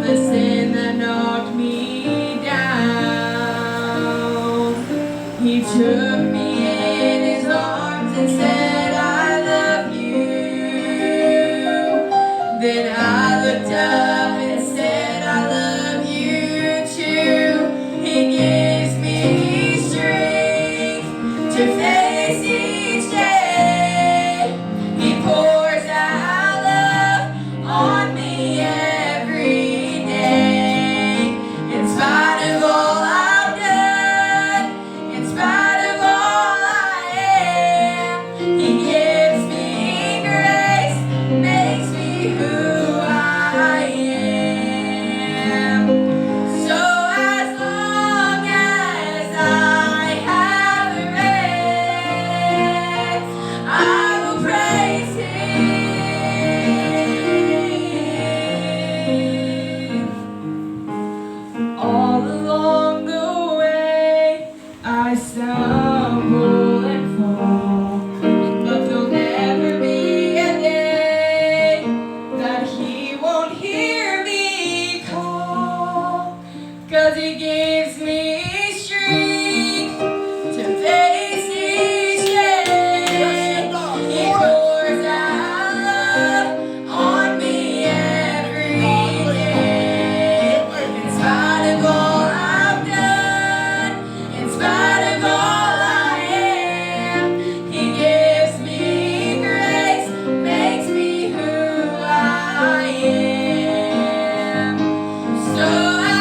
the sin that knocked me down. He took me in his arms and said, I love you. Then I looked up and said, I love you too. He gives me strength to face each day. He pours out love on me every day. In spite of all I've done, in spite of all I am, he gives me grace, makes me who I am. So as long as I have breath, I will praise him. All along the way, I stumble and fall, but there'll never be a day that he won't hear me call, 'cause he gives me strength to face each day. He pours out love on me every day. In spite of all I've done, in spite of all I am, he gives me grace, makes me who I am. So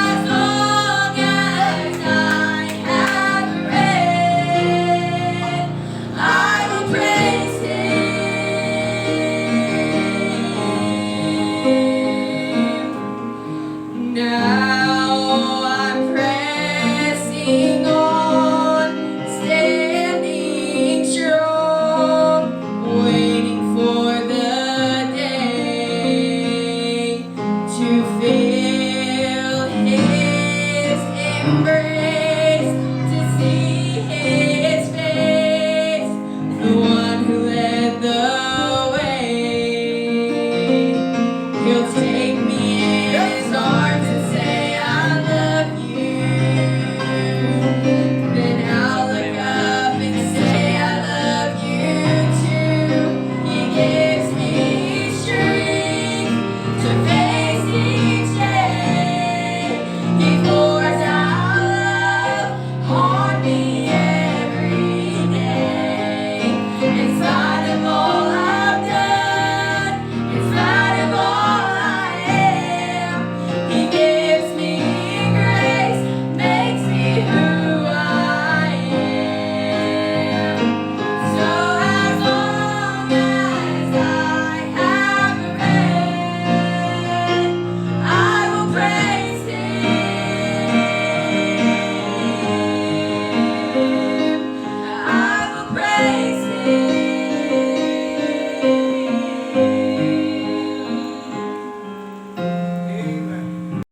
as long as I have breath, I will praise him. Now I'm pressing on, standing strong, waiting for the day to feel his embrace.